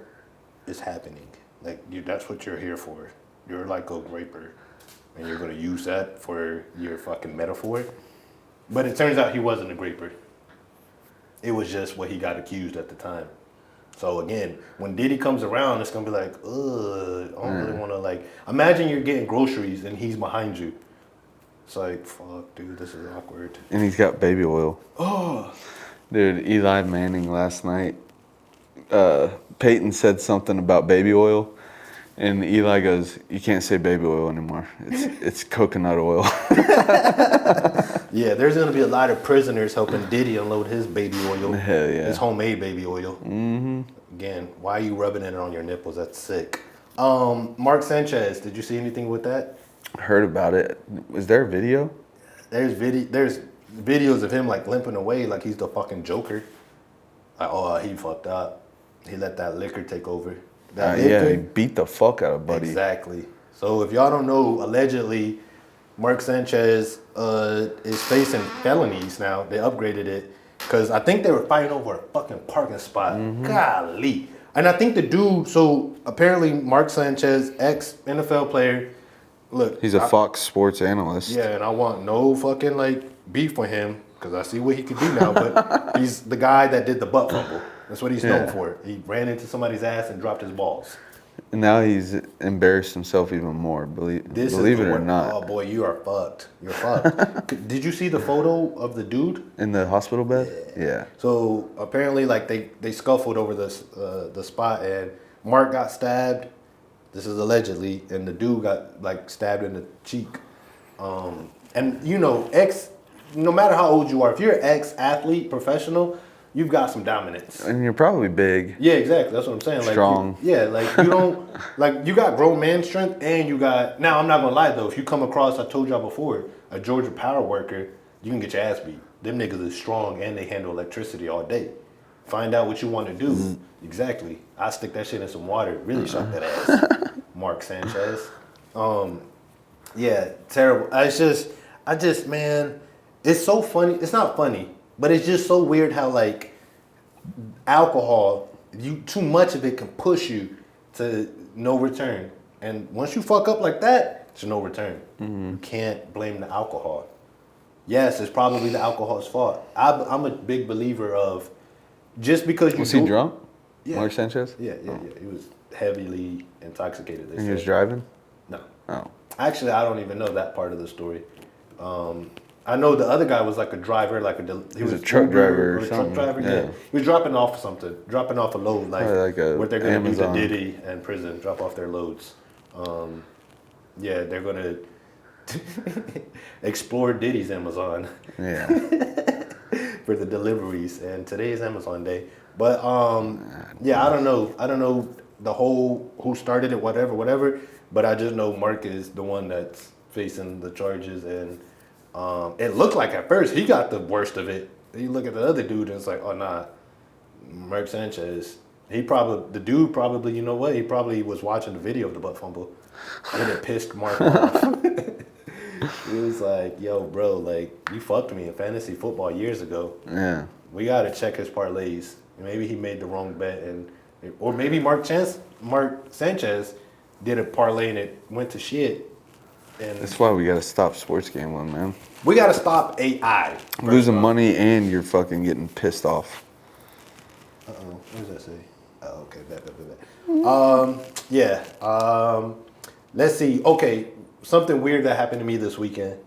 is happening? Like, that's what you're here for. You're like a graper. And you're going to use that for your fucking metaphor? But it turns out he wasn't a graper. It was just what he got accused at the time. So again, when Diddy comes around, it's going to be like, ugh, I don't really want to, like, imagine you're getting groceries and he's behind you. It's like, fuck, dude, this is awkward. And he's got baby oil. Oh. Dude, Eli Manning last night, Peyton said something about baby oil. And Eli goes, you can't say baby oil anymore. It's coconut oil. Yeah, there's going to be a lot of prisoners helping Diddy unload his baby oil. Hell yeah. His homemade baby oil. Mm-hmm. Again, why are you rubbing it on your nipples? That's sick. Mark Sanchez, did you see anything with that? Heard about it. Was there a video? There's videos of him like limping away like he's the fucking Joker. Like, oh, he fucked up. He let that liquor take over. Yeah, he beat the fuck out of Buddy. Exactly. So if y'all don't know, allegedly, Mark Sanchez is facing felonies now. They upgraded it because I think they were fighting over a fucking parking spot. Mm-hmm. Golly. And I think the dude, so apparently Mark Sanchez, ex-NFL player, look. He's a Fox Sports analyst. Yeah, and I want no fucking like beef with him because I see what he could do now. But he's the guy that did the butt fumble. That's what he's known for. He ran into somebody's ass and dropped his balls. And now he's embarrassed himself even more, believe it or not. Oh, boy, you are fucked. You're fucked. Did you see the photo of the dude? In the hospital bed? Yeah. So, apparently, like, they scuffled over the spot, and Mark got stabbed. This is allegedly. And the dude got, like, stabbed in the cheek. And, you know, no matter how old you are, if you're an ex-athlete, professional, you've got some dominance. And you're probably big. Yeah, exactly. That's what I'm saying. Strong. Like you don't, like you got grown man strength and you got, now I'm not going to lie though, if you come across, I told y'all before, a Georgia power worker, you can get your ass beat. Them niggas is strong and they handle electricity all day. Find out what you want to do. Mm-hmm. Exactly. I stick that shit in some water, really shock that ass. Mark Sanchez. Yeah, terrible. I just, man, it's so funny. It's not funny. But it's just so weird how, like, alcohol, too much of it can push you to no return. And once you fuck up like that, it's no return. Mm-hmm. You can't blame the alcohol. Yes, it's probably the alcohol's fault. I'm a big believer of just because you Was he drunk? Yeah. Mark Sanchez? Yeah. He was heavily intoxicated. And he was driving? No. Oh. Actually, I don't even know that part of the story. I know the other guy was like a driver, he was a truck driver or something. Truck driver, yeah. He was dropping off a load, like what they're going to do to Diddy and prison, drop off their loads. Yeah, they're going to explore Diddy's Amazon. Yeah. For the deliveries, and today is Amazon Day. But yeah, I don't know the whole who started it, whatever. But I just know Mark is the one that's facing the charges and. It looked like at first he got the worst of it. You look at the other dude and it's like, oh nah, Mark Sanchez. The dude probably, you know what? He probably was watching the video of the butt fumble and it pissed Mark off. He was like, yo, bro, like you fucked me in fantasy football years ago. Yeah. We gotta check his parlays Maybe he made the wrong bet, or maybe Mark Sanchez did a parlay and it went to shit. And that's why we gotta stop sports gambling, man. We gotta stop AI. Losing money and you're fucking getting pissed off. What does that say? Oh, okay. Yeah. Let's see. Okay, something weird that happened to me this weekend.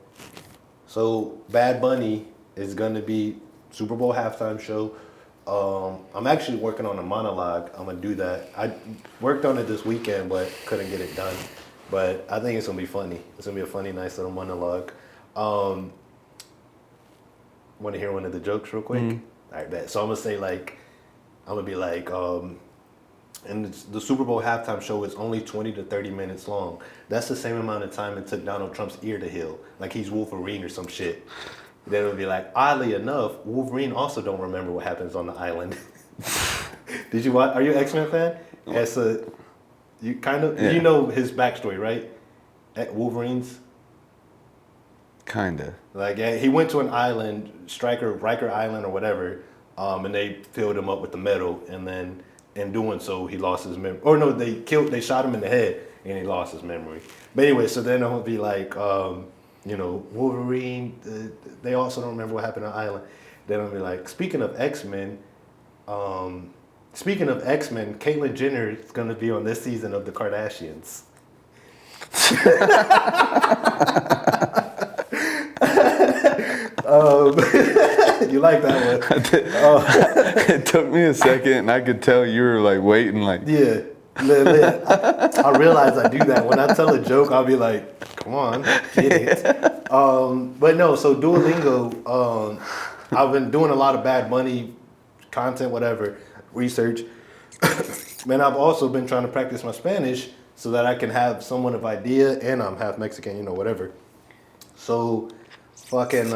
So Bad Bunny is gonna be Super Bowl halftime show. I'm actually working on a monologue. I'm gonna do that. I worked on it this weekend, but couldn't get it done. But I think it's gonna be funny. It's gonna be a funny, nice little monologue. Want to hear one of the jokes real quick? All right, bet. So I'm gonna say and the Super Bowl halftime show is only 20 to 30 minutes long. That's the same amount of time it took Donald Trump's ear to heal. Like he's Wolverine or some shit. Then it would be like, oddly enough, Wolverine also don't remember what happens on the island. Did you watch? Are you an X-Men fan? You kind of, you know his backstory, right? At Wolverine's? Kinda. Like, he went to an island, Riker Island or whatever, and they filled him up with the metal, and then in doing so, he lost his memory. Or no, they shot him in the head, and he lost his memory. But anyway, so then it would be like, Wolverine, they also don't remember what happened on the island. Then it'll be like, speaking of X-Men, Caitlyn Jenner is going to be on this season of The Kardashians. You like that one? It took me a second, and I could tell you were like waiting, like yeah. I realize I do that when I tell a joke. I'll be like, "Come on, get it." But no. So Duolingo, I've been doing a lot of Bad Bunny content, whatever research. Man, I've also been trying to practice my Spanish so that I can have somewhat of idea, and I'm half Mexican, whatever. So, fucking,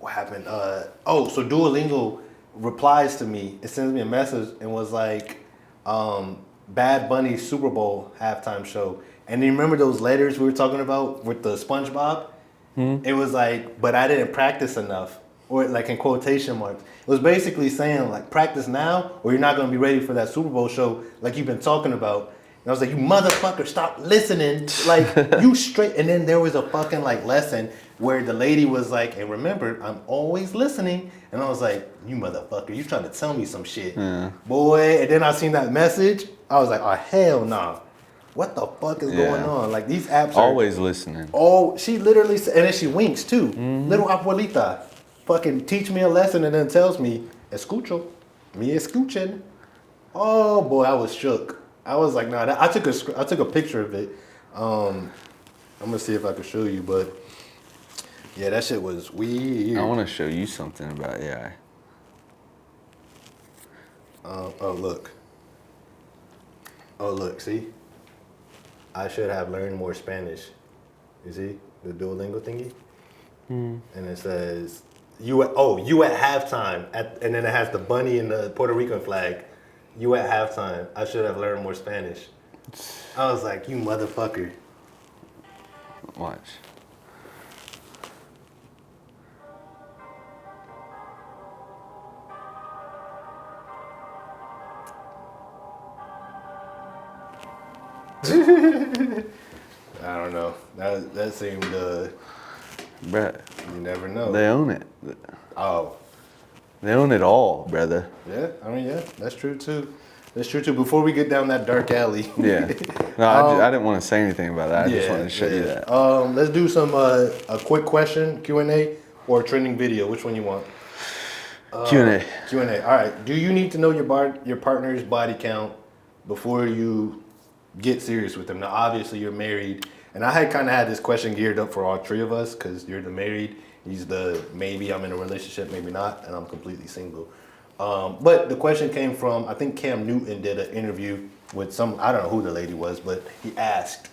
what happened? So Duolingo replies to me. It sends me a message and was like, Bad Bunny Super Bowl halftime show. And you remember those letters we were talking about with the SpongeBob? It was like, but I didn't practice enough. Or like in quotation marks. It was basically saying like, practice now or you're not going to be ready for that Super Bowl show like you've been talking about. And I was like, you motherfucker, stop listening. Like, you straight. And then there was a fucking like lesson where the lady was like, and remember, I'm always listening. And I was like, you motherfucker, you trying to tell me some shit. Yeah. Boy, and then I seen that message. I was like, oh, hell nah. What the fuck is going on? Like, these apps are always listening. Oh, she literally said, and then she winks too. Little abuelita. Fucking teach me a lesson and then tells me, escucho, me escuchen. Oh boy, I was shook. I was like, nah, I took a picture of it. I'm gonna see if I can show you, but yeah, that shit was weird. I want to show you something about AI. Oh look, see? I should have learned more Spanish. You see the Duolingo thingy? And it says, you at halftime, and then it has the bunny and the Puerto Rican flag. You at halftime. I should have learned more Spanish. I was like, you motherfucker. Watch. I don't know. That seemed, Bruh. You never know. They own it. Oh. They own it all, brother. Yeah, I mean, yeah, that's true too. That's true too. Before we get down that dark alley. Yeah. No, I didn't want to say anything about that. I just wanted to show you that. Let's do some a quick question, Q&A, or a trending video. Which one you want? Q&A. Q&A. All right. Do you need to know your partner's body count before you get serious with them? Now, obviously, you're married. And I had this question geared up for all three of us because you're the married. He's the maybe I'm in a relationship, maybe not, and I'm completely single. But the question came from, I think Cam Newton did an interview with I don't know who the lady was, but he asked.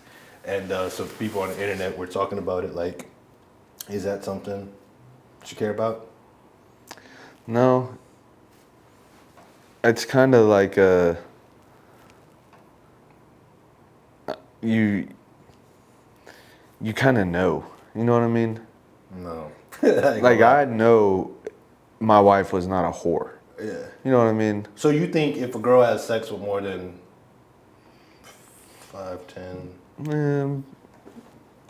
And so people on the internet were talking about it like, is that something you care about? No. It's kind of like you kind of know. You know what I mean? No. Like, I know my wife was not a whore. Yeah. You know what I mean? So you think if a girl has sex with more than 5, 10...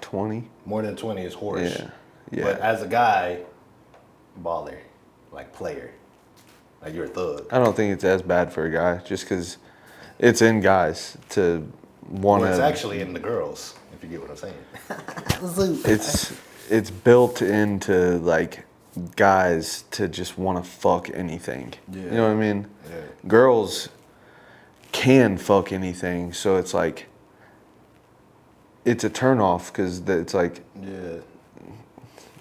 20. More than 20 is horse. Yeah. Yeah. But as a guy, baller, like player, like you're a thug. I don't think it's as bad for a guy, just because it's in guys to want to. Well, it's actually in the girls, if you get what I'm saying. It's built into like guys to just want to fuck anything. Yeah. You know what I mean? Yeah. Girls can fuck anything, so it's like it's a turnoff because it's like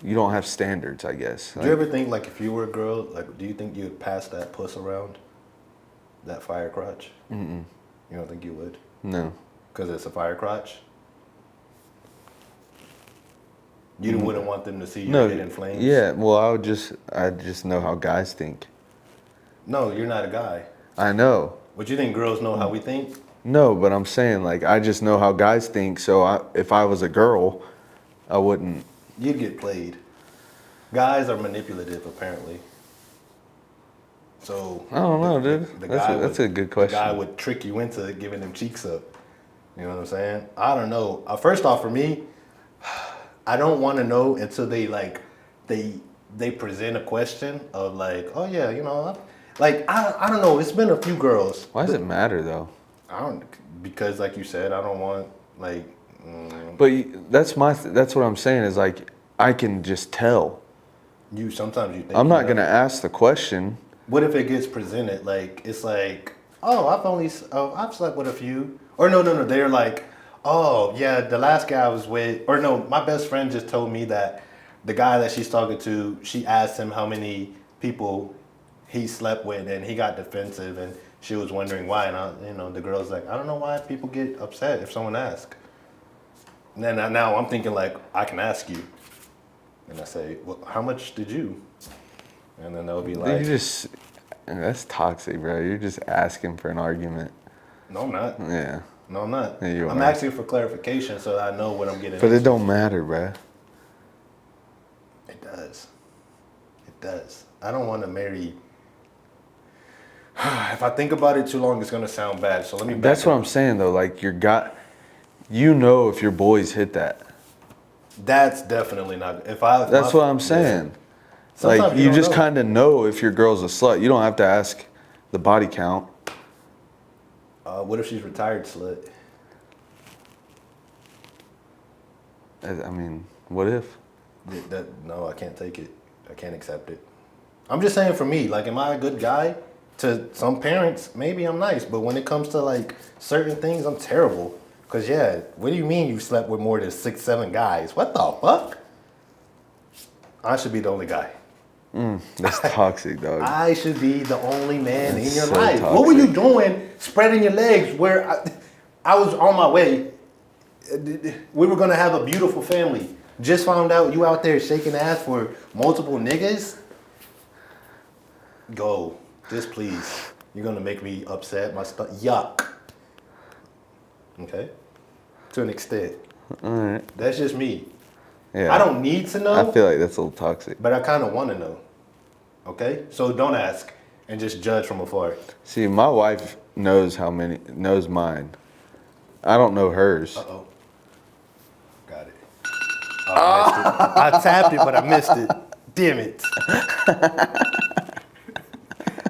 you don't have standards, I guess. Do you ever think like if you were a girl, like do you think you'd pass that puss around, that fire crotch? Mm-mm. You don't think you would? No. Because it's a fire crotch? You wouldn't want them to see your head in flames? Yeah, well, I just know how guys think. No, you're not a guy. I know. But you think girls know how we think? No, but I'm saying, like, I just know how guys think, so if I was a girl, I wouldn't. You'd get played. Guys are manipulative, apparently. So... I don't know, dude. That's a good question. The guy would trick you into giving them cheeks up. You know what I'm saying? I don't know. First off, for me, I don't want to know until they, like, they present a question of, like, oh, yeah, you know, like, I don't know. It's been a few girls. Why does it matter, though? Because like you said, I don't want like. But that's what I'm saying is like I can just tell. Sometimes you think. I'm not gonna ask the question. What if it gets presented like it's like, oh, I've slept with a few, or no, they're like, oh yeah, the last guy I was with, or no, my best friend just told me that the guy that she's talking to, she asked him how many people he slept with, and he got defensive and. She was wondering why, and the girl's like, I don't know why people get upset if someone asks. And then now I'm thinking like, I can ask you, and I say, well, how much did you? And then they'll be like, that's toxic, bro. You're just asking for an argument. No, I'm not. Yeah. No, I'm not. Yeah, I'm asking for clarification so that I know what I'm getting. But it don't matter, bro. It does. It does. I don't want to marry. If I think about it too long, it's gonna sound bad. So let me. That's what I'm saying though. Like if your boys hit that. That's definitely not. That's what I'm saying. Like you just kind of know if your girl's a slut. You don't have to ask the body count. What if she's retired slut? I mean, what if? No, I can't take it. I can't accept it. I'm just saying for me. Like, am I a good guy? To some parents, maybe I'm nice, but when it comes to like certain things, I'm terrible. Cause what do you mean you slept with more than 6, 7 guys? What the fuck? I should be the only guy. That's toxic, dog. I should be the only man in your life. Toxic. What were you doing spreading your legs where I was on my way? We were gonna have a beautiful family. Just found out you out there shaking ass for multiple niggas? Go. Just please. You're gonna make me upset. Yuck. Okay? To an extent. Alright. That's just me. Yeah. I don't need to know. I feel like that's a little toxic. But I kind of want to know. Okay? So don't ask and just judge from afar. See, my wife knows mine. I don't know hers. Uh-oh. Got it. Oh, I missed it. I tapped it, but I missed it. Damn it.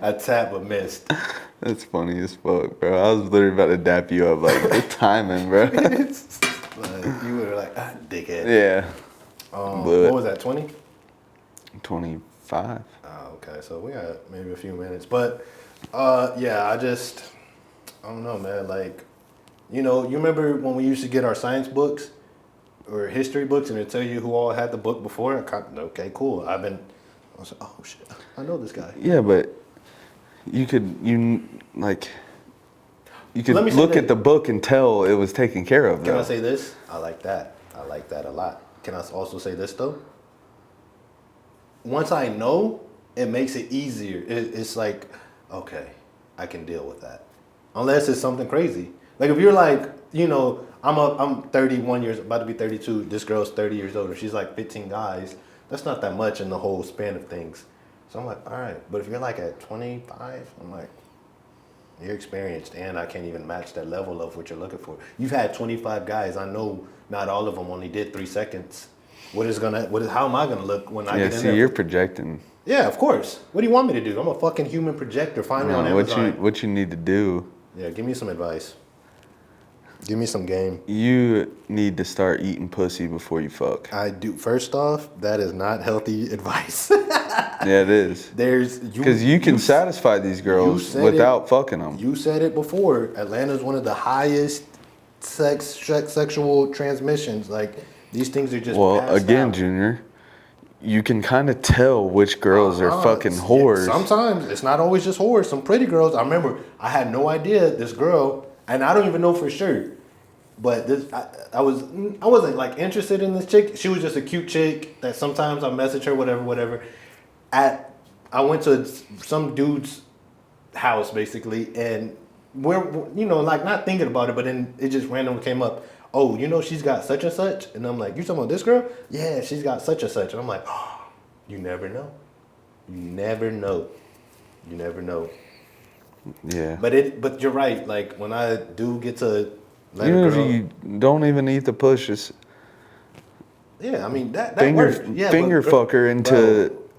I tapped but missed. That's funny as fuck, bro. I was literally about to dap you up, like, the timing, bro. But you were like, dickhead. Yeah. What was that, 20? 25. Oh, okay. So we got maybe a few minutes. But, yeah, I don't know, man. Like, you remember when we used to get our science books or history books and it'd tell you who all had the book before? Okay, cool. I was like, oh, shit. I know this guy. Yeah, but you could look at the book and tell it was taken care of. Can I say this? I like that. I like that a lot. Can I also say this though? Once I know, it makes it easier. It's like, okay, I can deal with that. Unless it's something crazy. Like if you're like, I'm 31 years, about to be 32. This girl's 30 years older. She's like 15 guys. That's not that much in the whole span of things. So I'm like, all right. But if you're like at 25, I'm like, you're experienced, and I can't even match that level of what you're looking for. You've had 25 guys. I know not all of them only did 3 seconds. How am I gonna look when I get in there? Yeah, see, you're projecting. Yeah, of course. What do you want me to do? I'm a fucking human projector. Find me on Amazon. What you need to do. Yeah, give me some advice. Give me some game. You need to start eating pussy before you fuck. I do. First off, that is not healthy advice. Yeah, it is. Because you can satisfy these girls without fucking them. You said it before. Atlanta's one of the highest sexual transmissions. Like, these things are just again, out. Junior, you can kind of tell which girls are fucking whores. Sometimes. It's not always just whores. Some pretty girls. I remember I had no idea this girl, and I don't even know for sure, but I wasn't like interested in this chick. She was just a cute chick that sometimes I message her, whatever. I went to some dude's house basically, and we're like not thinking about it, but then it just randomly came up. Oh, she's got such and such, and I'm like, you talking about this girl? Yeah, she's got such and such, and I'm like, oh, you never know. You never know. Yeah. But you're right. Like when I do get to let even a girl, if you don't even eat the pushes. Yeah, I mean that finger fuck her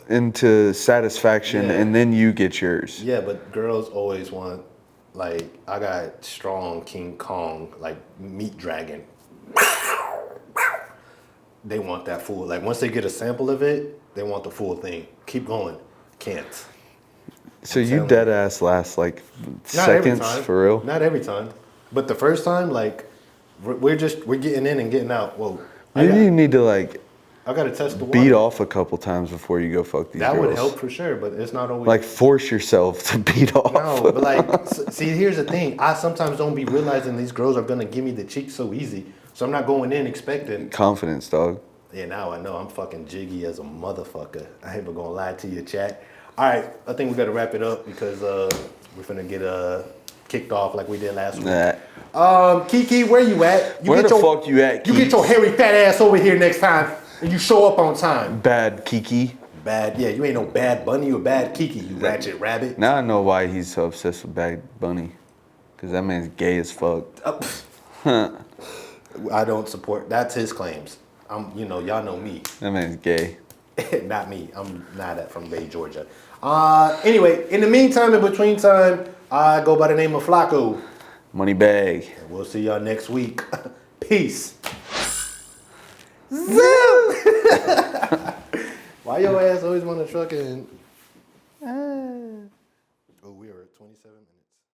into satisfaction, and then you get yours. Yeah, but girls always want, like, I got strong King Kong, like meat dragon. They want that full. Like once they get a sample of it, they want the full thing. Keep going. Can't. So you dead ass last like seconds for real? Not every time, but the first time, like we're getting in and getting out. Whoa. Maybe you need to like. I gotta test the water. Beat off a couple times before you go fuck these girls. That would help for sure, but it's not always. Like force yourself to beat off. No, but like, see, here's the thing. I sometimes don't be realizing these girls are gonna give me the cheek so easy, so I'm not going in expecting. Confidence, dog. Yeah, now I know I'm fucking jiggy as a motherfucker. I ain't even gonna lie to you, chat. All right, I think we gotta wrap it up because we're finna get kicked off like we did last week. Kiki, where you at? Where the fuck you at, You get your hairy fat ass over here next time. And you show up on time. Bad Kiki. Bad, yeah, you ain't no Bad Bunny, you a bad Kiki, you ratchet rabbit. Now I know why he's so obsessed with Bad Bunny. Because that man's gay as fuck. I don't support, that's his claims. Y'all know me. That man's gay. Not me, I'm not from Bay, Georgia. Anyway, in the meantime, in between time, I go by the name of Flacco. Money bag. And we'll see y'all next week. Peace. Why your ass always want to truck in?